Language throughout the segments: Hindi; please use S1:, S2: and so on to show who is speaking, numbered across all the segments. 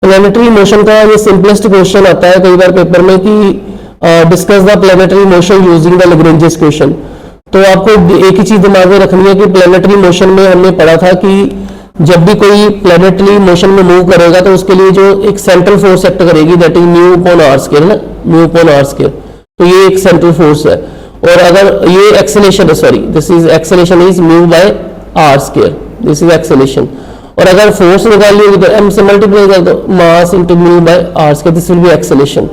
S1: प्लैनेटरी मोशन का ये सिंपलेस्ट क्वेश्चन आता है कई बार पेपर में कि discuss the planetary motion using the Lagrange equation. तो आपको एक ही चीज दिमाग में रखनी है कि प्लैनेटरी मोशन में हमने पढ़ा था कि जब भी कोई प्लैनेटरी मोशन में मूव करेगा तो उसके लिए जो एक सेंट्रल फोर्स एक्ट करेगी that is mu upon r square ना, म्यू अपॉन आर स्क्वायर। तो ये एक सेंट्रल फोर्स है। और अगर ये एक्सेलेरेशन है, sorry this is acceleration is mu by are square, this is acceleration. और अगर फोर्स निकालनी होगी तो एम से मल्टीप्लाई कर दो mass into mu by are square, this will be acceleration.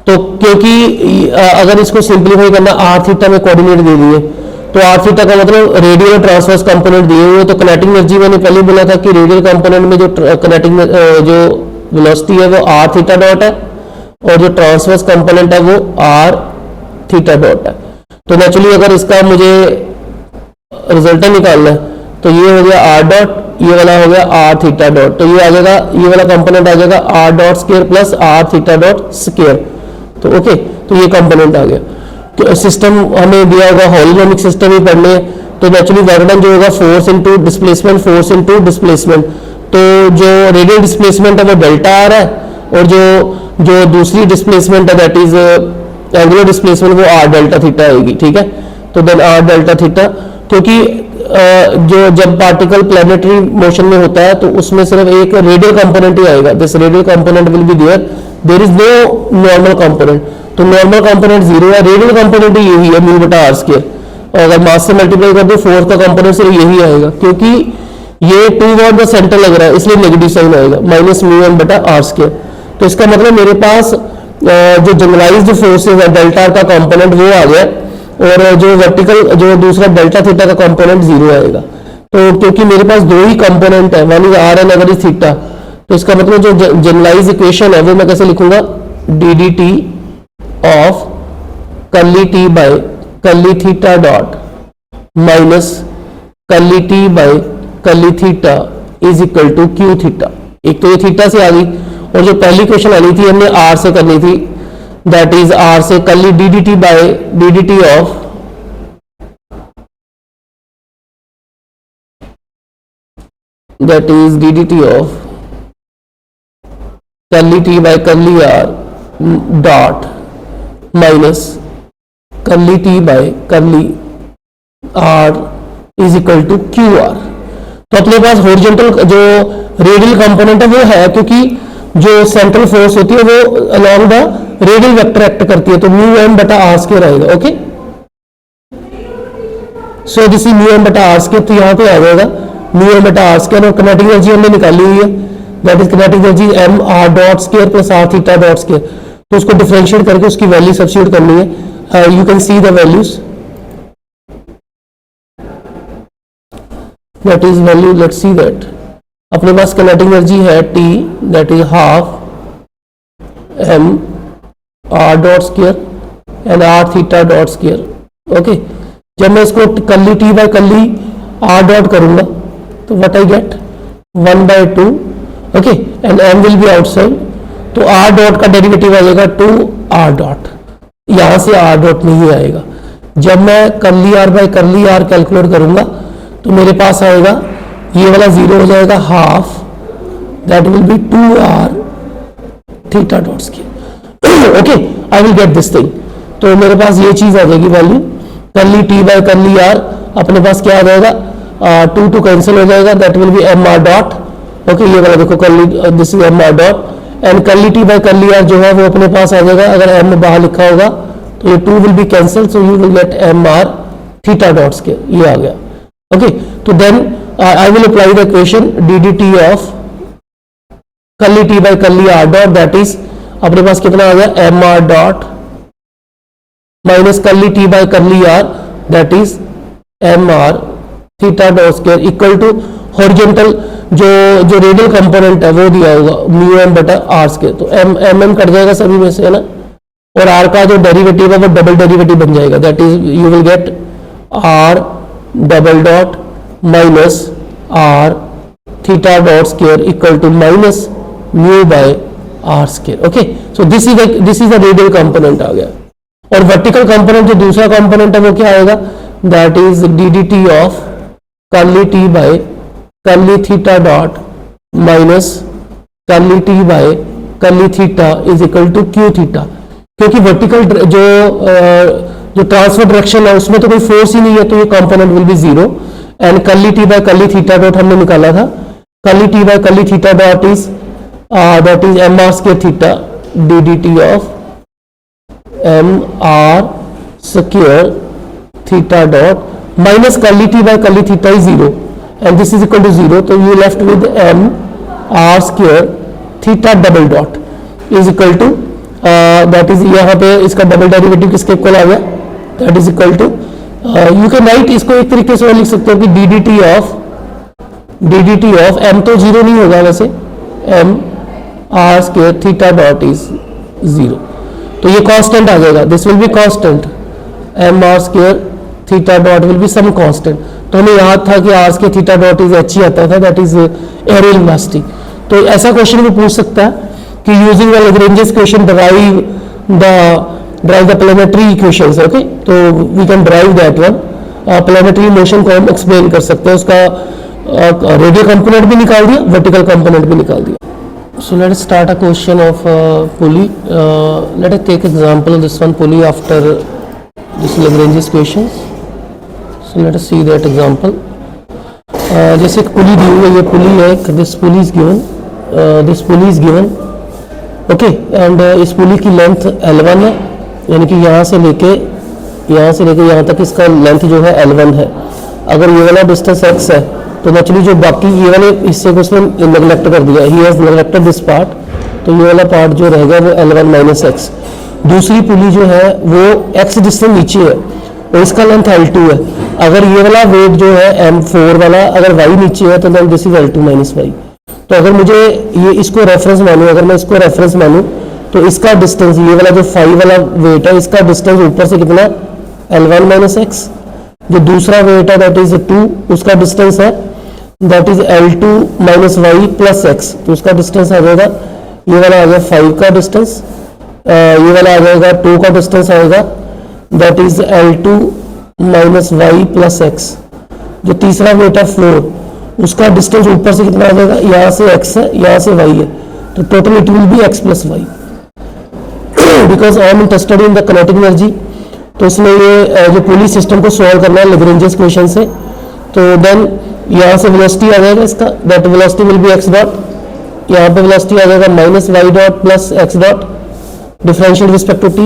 S1: तो क्योंकि अगर इसको सिंप्लीफाई करना आर थीटा में कोऑर्डिनेट दे दिए तो आर थीटा का मतलब रेडियल और ट्रांसवर्स कंपोनेंट दिए हुए। तो कनेक्टिंग एनर्जी मैंने पहले बोला था कि रेडियल कंपोनेंट में जो कनेक्टिंग जो वेलोसिटी है वो आर थीटा डॉट है और जो ट्रांसवर्स कंपोनेंट है वो आर थीटा डॉट है। तो नेचुरली अगर इसका मुझे रिजल्ट निकालना है तो ये हो गया आर डॉट, ये वाला हो गया आर थीटा डॉट। तो ये आ जाएगा, ये वाला कंपोनेंट आ जाएगा r dot square plus r theta dot square. तो ओके, तो ये कंपोनेंट आ गया। तो सिस्टम हमें दिया होगा हॉलोजेनिक सिस्टम ही पढ़ने, तो नेचुरली वर्क डन जो होगा force into displacement, force into displacement. तो जो रेडियल डिस्प्लेसमेंट है वो डेल्टा आर है और जो दूसरी डिस्प्लेसमेंट है दैट इज एंगुलर डिस्प्लेसमेंट वो आर डेल्टा थीटा आएगी। ठीक है, तो देन आर डेल्टा थीटा, क्योंकि जो जब पार्टिकल प्लैनेटरी मोशन में होता है तो उसमें सिर्फ एक रेडियल कंपोनेंट ही आएगा, this radial component will be there is no normal component. तो नॉर्मल कंपोनेंट जीरो है, रेडियल कंपोनेंट ही यही है म्यू बटा आर स्क्वायर। और अगर मास से मल्टीप्लाई कर दो फोर्स का कंपोनेंट सिर्फ यही आएगा, क्योंकि ये टूवर्ड द सेंटर लग रहा है इसलिए नेगेटिव साइन आएगा माइनस म्यू एम बटा आर स्क्वायर। तो इसका मतलब मेरे पास जो जनरलाइज्ड फोर्सेज है डेल्टा आर का कंपोनेंट वो आ गया और जो वर्टिकल जो दूसरा डेल्टा थीटा का कंपोनेंट जीरो आएगा। तो क्योंकि मेरे पास दो ही कंपोनेंट है, one is r and other is theta, तो इसका मतलब जो जनरलाइज इक्वेशन है वो मैं कैसे लिखूंगा, d D T of curly T by curly theta dot minus curly T by curly theta is equal to q theta. एक तो ये थीटा से आ गई और जो पहली क्वेश्चन आनी थी हमने आर से करनी थी, दैट इज आर से curly d D t by d D T of that is d D T of curly T by curly r dot minus curly T by curly r is equal to q r. तो अपने पास हॉरिजॉन्टल जो रेडियल कंपोनेंट है वो है, क्योंकि जो सेंट्रल फोर्स होती है वो along the radial vector act करती है, तो म्यू एम बटा आर स्क्वायर आएगा। Okay, so this is mu m बटा आर स्क्वायर। तो यहां पे आ जाएगा म्यू एम बटा आर स्क्वायर और किनेटिक एनर्जी हमने निकाली हुई है, that is kinetic energy m r dot square plus r theta dot square. तो उसको डिफरेंशिएट करके उसकी वैल्यू सब्स्टिट्यूट करनी है। You can see the values, that is value, let's see that अपने पास किनेटिक एनर्जी है T that is half m r dot square and r theta dot square. Okay, जब मैं इसको curly T by curly r dot करूंगा तो what I get 1/2। Okay, and m will be outside, तो आर डॉट का डेरिवेटिव आ जाएगा 2 आर डॉट, यहां से आर डॉट नहीं आएगा। जब मैं curly r by curly r calculate करूंगा तो मेरे पास आएगा ये वाला जीरो हो जाएगा, half that will be 2 r theta dot square. Okay, I will get this thing. तो मेरे पास ये चीज आ जाएगी value, curly T by curly r अपने पास क्या आ जाएगा, 2 2 कैंसिल हो जाएगा, that will be m r dot. Okay, ये वाला देखो curly, this is M r dot and curly T by curly r जो है वो अपने पास आ जाएगा, अगर एम बाहर लिखा होगा तो ये 2 will be cancel, so you will get m r theta dot square, ये आ गया। ओके, तो then I will apply the equation ddt of curly t by curly r dot, that is अपने पास कितना आ गया m r dot minus curly t by curly r that is m r theta dot square equal to horizontal जो रेडियल कंपोनेंट है वो दिया होगा म्यू एम बटा आर स्क्वायर। तो एम एम कट जाएगा सभी में से, है ना, और r का जो डेरिवेटिव है वो डबल डेरिवेटिव बन जाएगा, that is you will get r double dot minus R theta dot square equal to minus mu by are square. Okay, so this is the radial component आ गया। और वर्टिकल कंपोनेंट जो दूसरा कंपोनेंट है वो क्या आएगा, that is d D T of curly T by curly theta dot minus curly T by curly theta is equal to q theta, क्योंकि वर्टिकल जो ट्रांसफर डायरेक्शन है उसमें तो कोई फोर्स ही नहीं है, तो ये component will be zero. And curly T by curly theta dot हमने निकाला था, curly T by curly theta dot is that is M R square theta D D T of M are square theta dot minus curly T by curly theta is zero and this is equal to zero, तो you left with M are square theta double dot is equal to that is, यहाँ पे इसका डबल डेरिवेटिव किसके इक्वल आ गया, that is equal to you can write, इसको एक तरीके से और लिख सकते हो कि d D T of m तो जीरो नहीं होगा वैसे, m are square theta dot is zero, तो ये कांस्टेंट आ जाएगा, this will be constant, m are square theta dot will be some constant. तो हमें याद था कि r square theta dot is H ही आता था, दैट इज एरियल वेलोसिटी। तो ऐसा क्वेश्चन भी पूछ सकता है कि using the Lagrange's equation drive the planetary equations, okay, तो we can drive that one. Planetary motion को हम एक्सप्लेन कर सकते हैं, उसका रेडियल कंपोनेंट भी निकाल दिया, वर्टिकल कंपोनेंट भी निकाल दिया। So let us start a question of pulley, let us take example of this one pulley after this Lagrange's equation. So let us see that example. जैसे एक पुली दी हुई है, ये पुली है, this pulley is given, okay, and इस पुली की लेंथ L1 है, यानी कि यहाँ से लेके यहाँ तक इसका लेंथ जो है L1 है। अगर ये वाला डिस्टेंस x है तो नेचुरली जो बाकी ये वाले हिस्से को उसने नेग्लेक्ट कर दिया, he has neglected this part, तो ये वाला पार्ट जो रहेगा वो L1 माइनस एक्स। दूसरी पुली जो है वो x डिस्टेंस नीचे है और इसका लेंथ L2 है। अगर ये वाला वेट जो है M4 वाला अगर y नीचे है तो then this is L2 minus y. तो अगर मुझे ये इसको रेफरेंस मानूं, अगर मैं इसको रेफरेंस मानूं तो इसका डिस्टेंस, ये वाला जो 5 वाला वेट है, इसका डिस्टेंस ऊपर से कितना, L1 माइनस एक्स। जो दूसरा वेट है दैट इज 2, उसका डिस्टेंस है that is L2 minus y plus x, तो उसका डिस्टेंस आ जाएगा, ये वाला आ गया 5 का डिस्टेंस, ये वाला आ जाएगा 2 का डिस्टेंस आएगा that is L2 minus y plus x. जो तीसरा वेट है 4, उसका डिस्टेंस ऊपर से कितना आ जाएगा, यहाँ से x है, यहाँ से y है, तो total it will be x plus y. Because I am interested in the kinetic energy, तो इसमें ये जो पुली सिस्टम को सॉल्व करना है लैग्रेंजेस इक्वेशन से, तो देन यहाँ से वेलोसिटी आ जाएगा इसका, that velocity will be x dot, यहाँ पे वेलोसिटी आ जाएगा minus y dot plus x dot differential respect to t,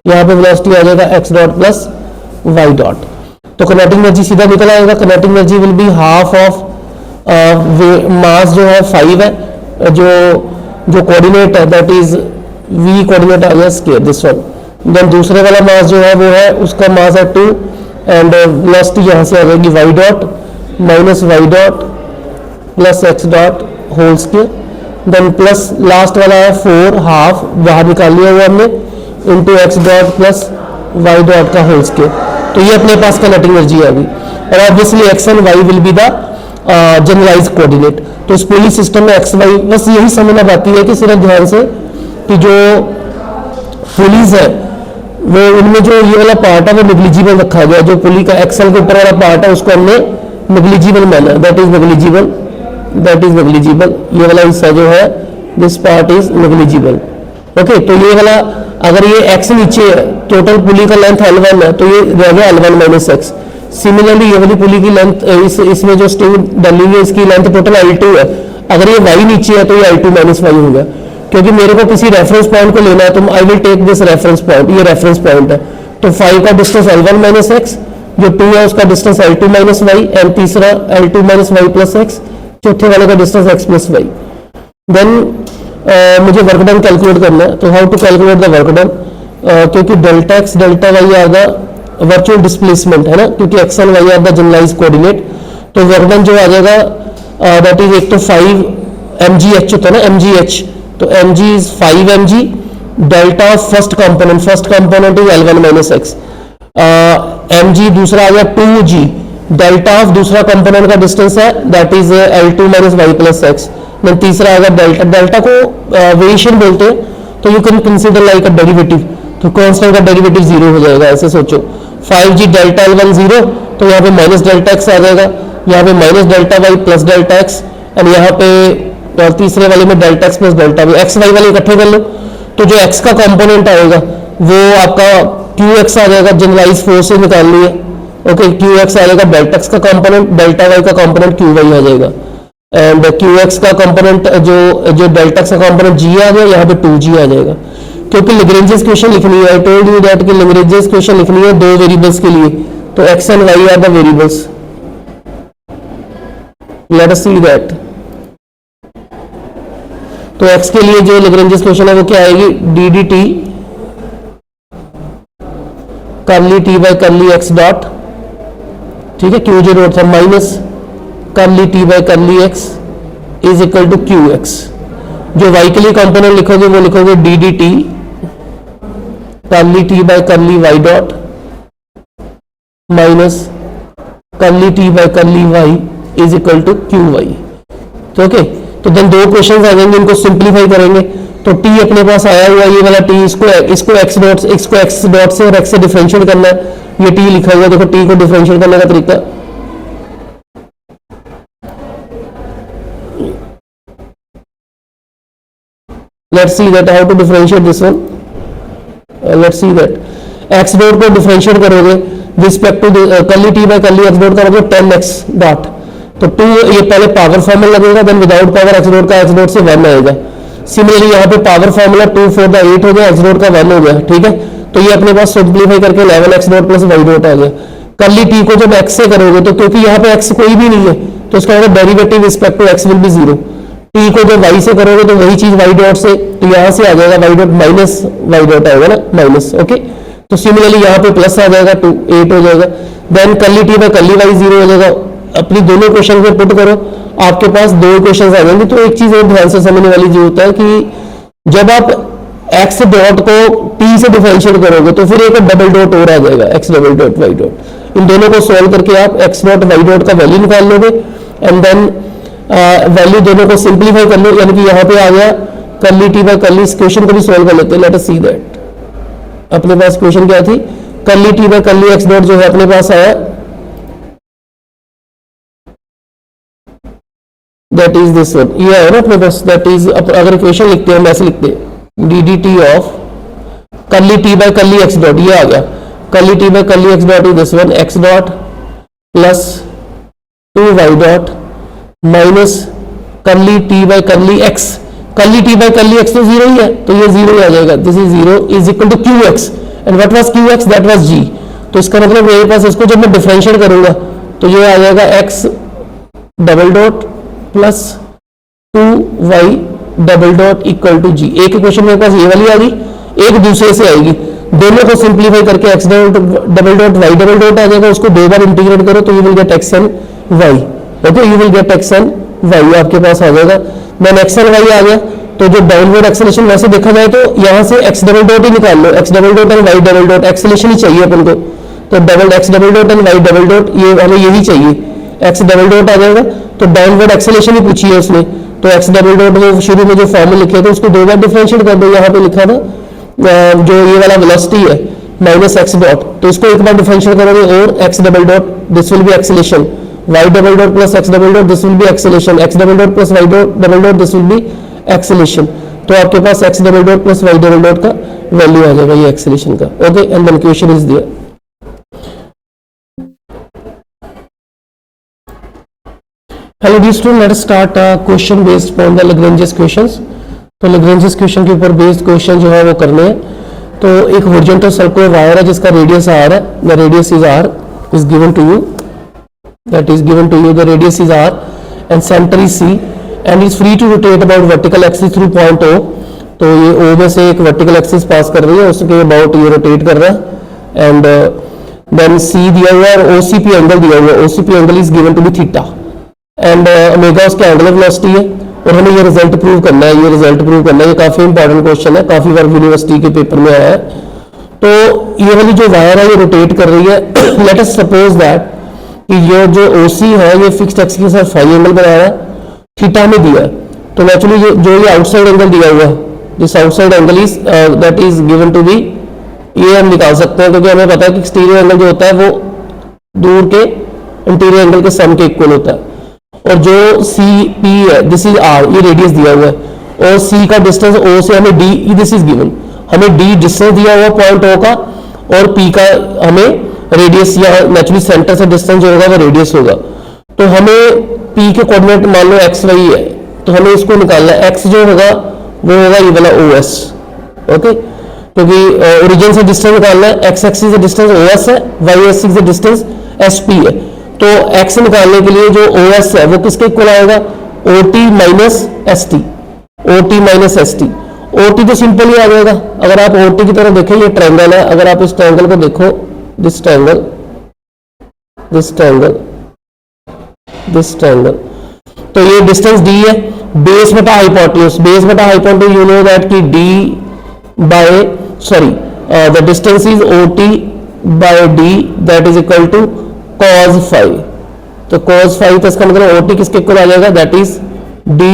S1: यहाँ पे वेलोसिटी आ जाएगा x dot plus Y dot. तो काइनेटिक एनर्जी सीधा निकल आएगा, kinetic energy will be half of mass जो है 5 है, जो कोऑर्डिनेट है दैट इज v कोऑर्डिनेट आ गया स्क्वायर दिस वन, देन दूसरे वाला मास जो है वो है, उसका मास है 2 एंड वेलोसिटी यहाँ से आ जाएगी y dot minus y dot plus x dot whole square, then plus last वाला है 4 हाफ बाहर निकाल लिया हुआ हमने into x dot plus Y dot का होल स्क्वायर। तो ये अपने पास काइनेटिक एनर्जी आ गई, और obviously x and y will be the generalize coordinate. तो इस पूरी सिस्टम में एक्स वाई बस यही समझना बाकी है कि सिर्फ ध्यान से कि जो पुलीज है वो उनमें जो ये वाला पार्ट है वो नेग्लिजिबल रखा गया, जो पुली का एक्सल के ऊपर वाला पार्ट है उसको हमने नेग्लिजिबल माना, दैट इज नेग्लिजिबल, ये वाला हिस्सा जो है this part is negligible, okay. तो ये वाला अगर ये x नीचे है, टोटल पुली का लेंथ L1 है, तो ये रह गया L1 माइनस एक्स। सिमिलरली ये वाली पुली की लेंथ इसमें जो स्ट्रिंग डली हुई है इसकी लेंथ टोटल L2 है, अगर ये y नीचे है तो ये L2 माइनस वाई होगा, क्योंकि मेरे को किसी रेफरेंस पॉइंट को लेना है, तो I will take this reference point, ये रेफरेंस पॉइंट है, तो 5 का डिस्टेंस L1 माइनस एक्स, जो 2 है उसका distance L2 minus Y, and तीसरा L2 minus y plus x, चौथे वाले का distance x plus Y. Then मुझे वर्क डन कैलकुलेट करना है, तो how to calculate the work done, क्योंकि delta X delta Y are the virtual displacement है ना, क्योंकि X and Y are the generalize coordinate, तो वर्क डन जो आ जाएगा दैट इज एक तो 5 mgh होता है ना, mgh, तो mg is 5 mg delta of first component is L1 minus x, mg दूसरा आ गया 2g डेल्टा ऑफ दूसरा कंपोनेंट का डिस्टेंस है that is L2 minus y plus x, then तीसरा आ गया डेल्टा को वेरिएशन बोलते हैं, तो you can consider like a derivative, तो कांस्टेंट का डेरिवेटिव 0 हो जाएगा, ऐसे सोचो 5g डेल्टा L1 0, तो यहाँ पे माइनस डेल्टा एक्स आ जाएगा, यहाँ पे minus delta y plus delta x, and यहाँ पे और तीसरे वाले में delta x plus delta y, x y वाले इकट्ठे कर लो, तो जो एक्स का कंपोनेंट आएगा वो आपका क्यू एक्स आ जाएगा, जनरलाइज फोर्स से निकालनी है। ओके, क्यू एक्स आ जाएगा डेल्टा एक्स का कंपोनेंट, डेल्टा वाई का कंपोनेंट क्यू वाई आ जाएगा, एंड क्यू एक्स का कंपोनेंट जो डेल्टा एक्स का कंपोनेंट जी आ गया, यहाँ पे 2g आ जाएगा, क्योंकि लैग्रेंजेस क्वेश्चन लिखनी है। आई टोल्ड यू दैट कि लैग्रेंजेस क्वेश्चन लिखनी है दो वेरिएबल्स के लिए, तो x and Y are the variables. Let us see that. तो एक्स के लिए जो लैग्रेंजेस क्वेश्चन है वो क्या आएगी, d D t curly T by curly x dot, ठीक है, क्यू जो था minus curly T by curly x is equal to Q x. जो वाई के लिए कंपोनेंट लिखोगे वो लिखोगे d D t curly T by curly y dot minus curly T by curly y is equal to q y. तो ओके, तो देन दो क्वेश्चन आ जाएंगे, इनको सिंप्लीफाई करेंगे। तो टी अपने पास आया हुआ ये वाला टी, इसको एक्स डॉट से और एक्स से डिफरेंशिएट करना है। ये टी लिखा हुआ, देखो टी को डिफरेंशिएट करने का तरीका, let's see that how to differentiate this one. Let's see that x dot को differentiate करोगे respect to curly T by curly x dot का मतलब 10x डॉट, तो 2 ये पहले पावर फॉर्मूला लगेगा, then without power x dot का एक्स डॉट से 1 आएगा। सिमिलरली यहाँ पे पावर फॉर्मूला 2 4 का 8 हो गया, एक्स डॉट का 1 हो गया, ठीक है। तो ये अपने पास सिंप्लीफाई करके 11x dot plus Y dot आ गया। कर्ली टी को जब x से करोगे तो क्योंकि यहाँ पे x कोई भी नहीं है तो इसका मतलब derivative respect to x will be 0। T को जब y से करोगे तो वही चीज y डॉट से, तो यहाँ से आ जाएगा y dot minus y dot आएगा ना, माइनस। ओके, तो सिमिलरली यहाँ पे प्लस आ जाएगा 2 8 हो जाएगा, then curly T by curly y 0 हो जाएगा। अपनी दोनों क्वेश्चन को पुट करो, आपके पास दो क्वेश्चन आ जाएंगे। तो एक चीज और ध्यान से समझने वाली जो होता है कि जब आप x डॉट को t से डिफरेंशिएट करोगे तो फिर एक डबल डॉट और आ जाएगा, x double dot Y dot. इन दोनों को सॉल्व करके आप x डॉट वाई डॉट का वैल्यू निकाल लोगे, एंड देन वैल्यू दोनों को सिंप्लीफाई कर लो, यानी कि यहाँ पे आ गया कर्ली टी बाई कर्ली। इस क्वेश्चन को भी सॉल्व कर लेते हैं, लेट अस सी दैट। अपने पास क्वेश्चन क्या थी, curly T by curly x dot जो है अपने पास आया, दैट इज दिस वन, ये है ना अपने पास, दैट इज, अगर इक्वेशन लिखते हैं ऐसे लिखते हैं d D T of curly T by curly x dot, ये आ गया curly T by curly x dot is this one, x dot plus 2 y dot minus curly T by curly x. Curly T by curly x तो 0 ही है, तो ये 0 ही आ जाएगा, this is 0 is equal to Q X, and what was Q X, that was G. तो इसका मतलब मेरे पास इसको जब मैं डिफरेंशिएट करूंगा तो ये आ जाएगा X double dot plus 2 Y double dot equal to G. एक क्वेश्चन मेरे पास ये वाली आ गई, एक दूसरे से आएगी, दोनों को सिंप्लीफाई करके x double dot y double dot आ जाएगा, उसको 2 बार इंटीग्रेट करो तो you will get x and y. Okay, you will get x and y आपके पास आ जाएगा। देन एक्स एंड वाई आ गया, तो जो डाउनवर्ड एक्सेलेरेशन वैसे देखा जाए तो यहाँ से एक्स डबल डॉट ही निकाल लो, x double dot and y double dot, acceleration ही चाहिए अपन को, तो double x double dot and y double dot, ये हमें यही चाहिए, एक्स डबल डॉट आ जाएगा। तो डाउनवर्ड एक्सेलेरेशन ही पूछी है उसने, तो एक्स डबल डॉट वो शुरू में जो फॉर्मूला लिखे थे उसको 2 बार डिफरेंशिएट कर दो। यहाँ पे लिखा था जो ये वाला वेलोसिटी है माइनस एक्स डॉट, तो इसको एक बार डिफरेंशिएट करोगे और x double dot this will be acceleration, y double dot plus x double dot this will be acceleration, x double dot plus y double dot this will be acceleration. तो आपके पास x double dot plus y double dot का वैल्यू आ जाएगा ये एक्सेलेरेशन का। Okay, and then question is there. Hello the student, let us start question based on the Lagrange's questions. तो लैग्रेंजेस क्वेश्चन के ऊपर बेस्ड क्वेश्चन जो है वो करने हैं। तो एक हॉरिजॉन्टल सर्कुलर वायर है जिसका रेडियस आर है, the radius is r is given to you, that is given to you, the radius is r and centre is C and is free to rotate about vertical axis through point O. तो ये ओ में से एक वर्टिकल एक्सिस पास कर रही है, उसके अबाउट ये रोटेट कर रहा है, एंड देन सी दिया हुआ है और ओसीपी एंगल दिया हुआ है, OCP angle is given to be theta and omega उसका एंगुलर वेलोसिटी है, और हमें ये रिजल्ट प्रूव करना है, ये रिजल्ट प्रूव करना है। ये काफी इंपॉर्टेंट क्वेश्चन है, काफी बार यूनिवर्सिटी के पेपर में आया है। तो ये वाली जो वायर है ये रोटेट कर रही है। लेट अस सपोज दैट कि ये जो ओसी है ये फिक्स्ड एक्सिस के साथ फाई एंगल बना रहा है, थीटा में दिया है, तो नेचुरली जो ये आउटसाइड एंगल दिया हुआ है, this outside angle is that is given to be, ये हम निकाल सकते हैं क्योंकि हमें पता है कि एक्सटीरियर एंगल जो होता है वो दूर के इंटीरियर एंगल के सम के इक्वल होता है। और जो सी पी है दिस इज आर, ये रेडियस दिया हुआ है, और सी का डिस्टेंस ओ से हमें डी, दिस इज गिवन, हमें डी डिस्टेंस दिया हुआ पॉइंट ओ का, और पी का हमें रेडियस या नेचुरली सेंटर से डिस्टेंस जो होगा वो रेडियस होगा। तो हमें पी के कोऑर्डिनेट मान लो एक्स वाई है, तो हमें इसको निकालना है, एक्स जो होगा वो होगा ये वाला ओ एस, ओके, क्योंकि ओरिजिन से डिस्टेंस निकालना है, एक्स एक्सिस से डिस्टेंस ओ एस है, वाई एक्सिस से डिस्टेंस एस पी है। तो एक्स निकालने के लिए जो ओ एस है वो किसके इक्वल आएगा, O T minus S T, O T minus S T. O T तो सिंपल ही आ जाएगा, अगर आप ओ टी की तरफ देखें, ये ट्रायंगल है, अगर आप इस ट्रायंगल को देखो, this triangle, this triangle, this triangle, तो ये डिस्टेंस डी है, बेस बटा हाइपोटेन्यूज, बेस बटा हाइपोटेन्यूज यू नो दैट कि d by sorry the distance is O T by d that is equal to cos phi. तो cos फाइव, तो इसका मतलब ओ टी किसके इक्वल आ जाएगा, that is d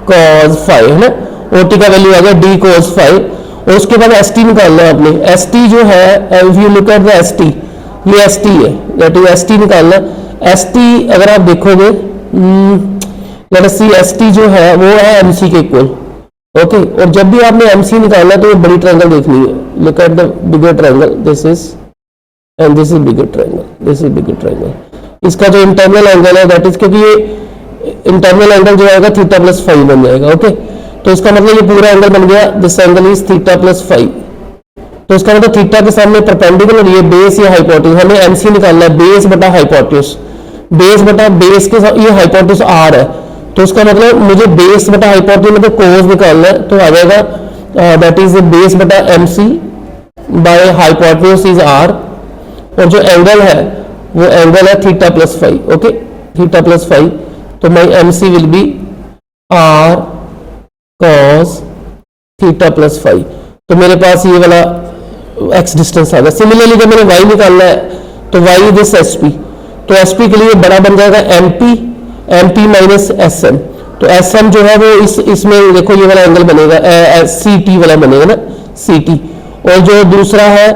S1: cos phi, है ना, ओ टी का वैल्यू आ गया डी cos फाइव। और उसके बाद एस टी निकालना है आपने, एस टी जो है, if you look at the S T, ये एस टी है, दैट इज एस टी निकालना। एस टी अगर आप देखोगे, लेट अस सी, एस टी जो है वो है एम सी के इक्वल, ओके। और जब भी आपने एम सी निकालना तो ये बड़ी ट्रायंगल देखनी है, look at the bigger triangle, this is and this is bigger triangle, this is bigger triangle. इसका जो इंटरनल एंगल है दैट इज, क्योंकि ये इंटरनल एंगल जो आएगा थीटा प्लस फाइव बन जाएगा, ओके। तो इसका मतलब ये पूरा एंगल बन गया, this angle is theta plus five. तो इसका मतलब थीटा के सामने परपेंडिकुलर ये बेस या हाइपोटेन्यूज, हमें एमसी निकालना है, बेस बटा हाइपोटेन्यूज, बेस बटा बेस के साथ, ये हाइपोटेन्यूज आर है, तो उसका मतलब मुझे बेस बटा हाइपोटेन्यूज मतलब कोस निकालना है, तो आ जाएगा दैट इज बेस बटा MC by hypotenuse is r, और जो एंगल है वो एंगल है theta plus five, okay, theta plus five. तो my MC will be r cos theta plus five. तो मेरे पास ये वाला एक्स डिस्टेंस आ गया। सिमिलरली जब मैंने वाई निकालना है तो वाई दिस एस पी, तो एस पी के लिए बड़ा बन जाएगा M P, M P minus S M. तो एस एम जो है वो इसमें देखो ये वाला एंगल बनेगा, सी टी वाला बनेगा ना, सी टी। और जो दूसरा है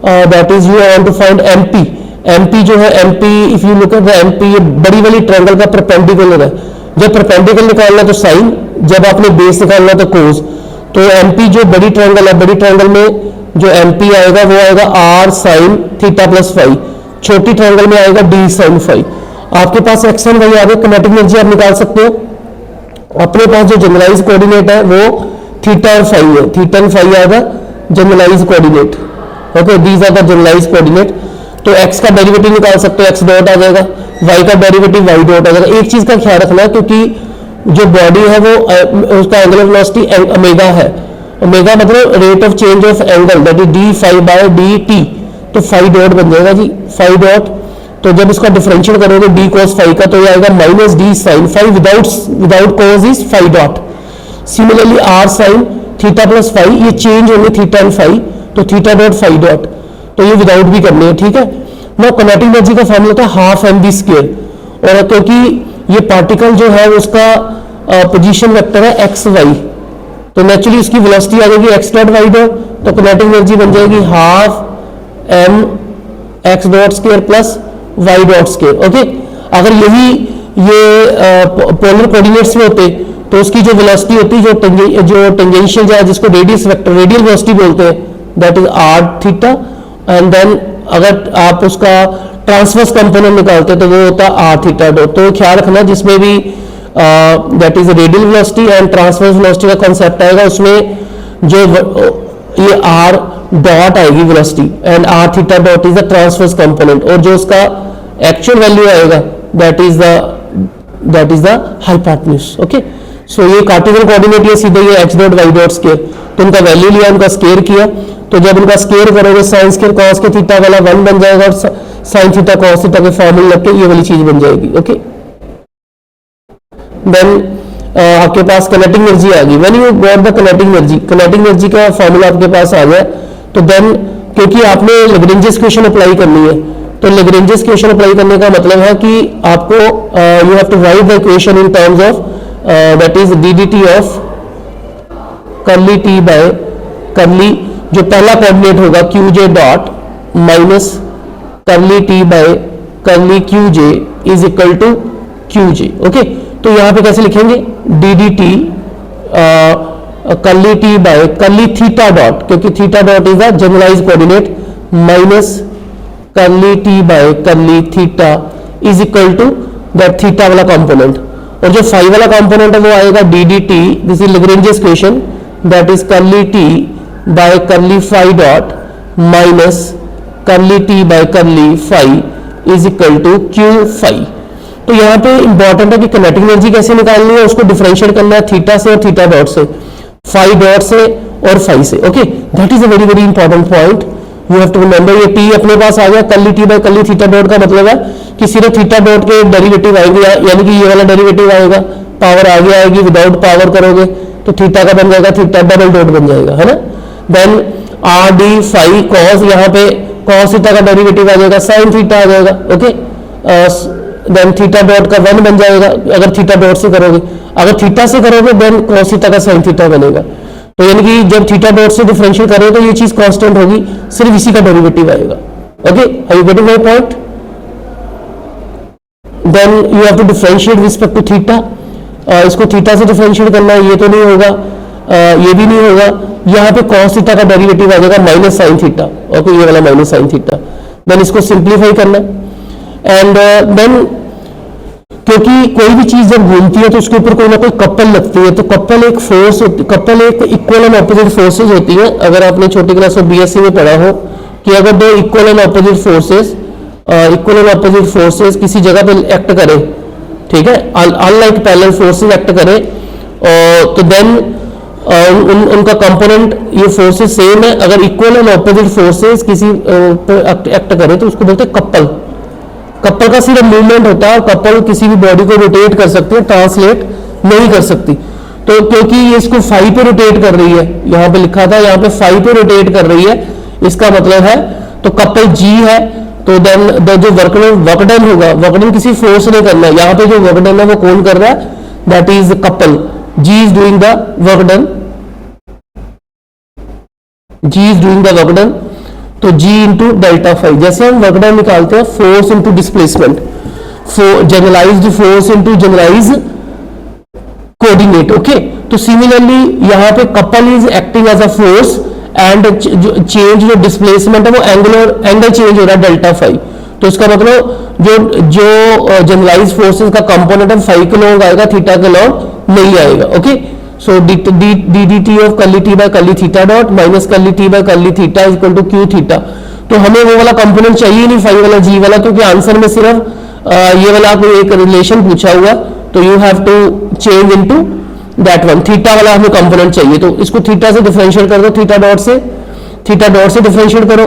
S1: that is you want to find MP, MP जो है, MP if you look at the MP, ये बड़ी वाली ट्रायंगल का परपेंडिकुलर है। जब परपेंडिकुलर निकालना तो साइन, जब आपने बेस निकालना तो कोस। तो एमपी जो बड़ी ट्रायंगल है, बड़ी ट्रायंगल में जो एमपी आएगा वो आएगा r sine theta plus phi, छोटी ट्रायंगल में आएगा डी साइन फाइव। आपके पास एक्स एंड वाई आ गए, किनेटिक एनर्जी आप निकाल सकते हो। अपने पास जो जनरलाइज कोऑर्डिनेट है वो थीटा और फाइव है, थीटा एंड फाइव आएगा generalize coordinate, okay, these are the generalize coordinate. तो x का डेरिवेटिव निकाल सकते हो, x डॉट आ जाएगा, y का डेरिवेटिव y डॉट आ जाएगा। एक चीज का ख्याल रखना, क्योंकि जो बॉडी है वो उसका एंगुलर वेलोसिटी ओमेगा है, ओमेगा मतलब rate of change of angle, that is D five by D T. तो फाइव डॉट बन जाएगा जी, फाइव डॉट। तो जब इसका डिफरेंशियल करोगे डी कॉस फाइव का, तो ये आएगा minus d sine phi, without cos is phi dot. Similarly r sine theta plus phi, ये चेंज होंगे थीटा एंड फाइव, तो थीटा डॉट फाइव डॉट, तो ये विदाउट भी करने हैं, ठीक है ना। किनेटिक एनर्जी का फॉर्मूला था हाफ एम बी स्क्वायर, और क्योंकि ये पार्टिकल जो है उसका पोजीशन वेक्टर है एक्स वाई, तो नेचुरली उसकी वेलोसिटी आ जाएगी एक्स डॉट वाई डॉट, तो किनेटिक एनर्जी बन जाएगी half m x dot square plus Y dot square, okay. अगर यही ये पोलर कोऑर्डिनेट्स में होते तो उसकी जो वेलोसिटी होती जो टेंजेंशियल है, जिसको रेडियस वेक्टर, रेडियल वेलोसिटी बोलते हैं, that is r theta. And then अगर आप उसका ट्रांसवर्स कंपोनेंट निकालते तो वो होता आर थीटा डॉट। तो ख्याल रखना जिसमें भी that is radial velocity and transverse velocity का कॉन्सेप्ट आएगा, उसमें जो ये आर डॉट आएगी velocity, and r theta dot is the transverse component, और जो उसका एक्चुअल वैल्यू आएगा that is the hypotenuse, okay. So ये कार्टेशियन कोऑर्डिनेट, ये सीधे ये x dot Y dot square, तो उनका वैल्यू लिया, उनका स्क्वायर किया, तो जब उनका स्क्वायर करोगे साइन स्क्वायर कॉस के थीटा वाला 1 बन जाएगा, और साइन थीटा कॉस थीटा के फॉर्मूले लग के ये वाली चीज बन जाएगी, ओके। देन आपके पास किनेटिक एनर्जी आ गई। When you got the kinetic energy का फॉर्मूला आपके पास आ गया, तो देन क्योंकि आपने लैग्रेंजेस इक्वेशन अप्लाई करनी है, तो लैग्रेंजेस इक्वेशन अप्लाई करने का मतलब है कि आपको you have to write the equation in terms of that is d D T of curly T by curly, जो पहला कोऑर्डिनेट होगा q j dot minus curly T by curly q j is equal to q j. Okay, तो यहां पे कैसे लिखेंगे, d D t curly T by curly theta dot, क्योंकि theta dot is the generalize coordinate, minus curly T by curly theta is equal to that theta वाला कंपोनेंट, और जो फाई वाला कंपोनेंट है वो आएगा d D t, this is Lagrangian's equation, that is curly T by curly phi dot minus curly T by curly phi is equal to q phi. तो यहाँ पे इंपॉर्टेंट है कि किनेटिक एनर्जी कैसे निकालनी है, उसको डिफरेंशिएट करना है थीटा से और थीटा डॉट से, फाई डॉट से और फाई से। Okay, that is a very very important point, you have to remember. ये टी अपने पास आ गया, curly T by curly theta dot का मतलब है कि सिर्फ थीटा डॉट के डेरिवेटिव आएंगे, यानी कि ये वाला डेरिवेटिव आएगा, पावर आगे आएगी, विदाउट पावर करोगे तो थीटा का बन जाएगा थीटा डबल डॉट बन जाएगा, है ना। Then r d phi cos, यहाँ पे कॉस थीटा का डेरिवेटिव आ जाएगा, साइन थीटा आ जाएगा। ओके, देन थीटा डॉट का 1 बन जाएगा अगर थीटा डॉट से करोगे, अगर थीटा से करोगे देन कॉस थीटा का साइन थीटा बनेगा। तो यानी कि जब थीटा डॉट से डिफरेंशिएट करोगे तो ये चीज कांस्टेंट होगी, सिर्फ इसी का डेरिवेटिव आएगा। Okay, are you getting my point? Then you have to differentiate respect to theta, इसको थीटा से डिफरेंशिएट करना है, ये तो नहीं होगा, ये भी नहीं होगा, यहाँ पे कॉस थीटा का डेरिवेटिव आ जाएगा माइनस साइन थीटा। ओके, ये वाला माइनस साइन थीटा, देन इसको सिंप्लीफाई करना है। एंड देन क्योंकि कोई भी चीज जब घूमती है तो उसके ऊपर कोई ना कोई कपल लगती है, तो कपल एक फोर्स होती, कपल एक इक्वल एंड ऑपोजिट फोर्सेज होती है। अगर आपने छोटी क्लास में बीएससी में पढ़ा हो कि अगर दो इक्वल एंड ऑपोजिट फोर्सेस किसी जगह पे एक्ट करें, ठीक है, अनलाइक पैरेलल फोर्सेस एक्ट करें, तो देन उनका कंपोनेंट ये फोर्सेस सेम है। अगर इक्वल एंड ऑपोजिट फोर्सेस किसी एक्ट करें तो उसको बोलते हैं कपल। कपल का सिर्फ मूवमेंट होता है, कपल किसी भी बॉडी को रोटेट कर सकती है, ट्रांसलेट नहीं कर सकती। तो क्योंकि ये इसको फाई पे रोटेट कर रही है, यहाँ पे लिखा था, यहाँ पे फाई पे रोटेट कर रही है, इसका मतलब है तो कपल जी है, तो देन जो वर्कडन होगा, वर्कडन किसी फोर्स ने करना है, यहाँ पे जो वर्कडन है वो कौन कर रहा है, that is couple, G is doing the work done, G is doing the work done. तो G इंटू डेल्टा फाई, जैसे हम वर्क डन निकालते हैं force into displacement, generalized force into generalize coordinate. Okay, तो सिमिलरली यहाँ पे couple is acting as a force and change जो डिस्प्लेसमेंट है वो एंगल चेंज हो रहा है डेल्टा फाई। तो इसका मतलब जो जनरलाइज फोर्सेस का कंपोनेंट है फाई के लॉन्ग आएगा, थीटा के लॉन्ग नहीं आएगा। Okay, so dt of curly t by curly theta dot minus curly t by curly theta is equal to q theta. तो हमें वो वाला कंपोनेंट चाहिए नहीं फाई वाला जी वाला, क्योंकि आंसर में सिर्फ ये वाला कोई एक रिलेशन पूछा हुआ, तो you have to change into that one, theta वाला हमें कंपोनेंट चाहिए। तो इसको थीटा से डिफरेंशिएट कर दो, थीटा डॉट से डिफरेंशिएट करो,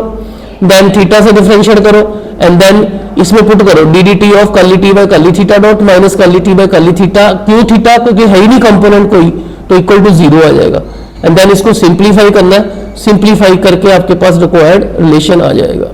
S1: देन थीटा से डिफरेंशिएट करो, एंड देन इसमें पुट करो d D T of curly T by curly theta dot minus curly T by curly theta q theta, क्योंकि है ही नहीं कंपोनेंट कोई, तो इक्वल टू 0 आ जाएगा। एंड देन इसको सिंप्लीफाई करना है, सिंप्लीफाई करके आपके पास रिक्वायर्ड रिलेशन आ जाएगा।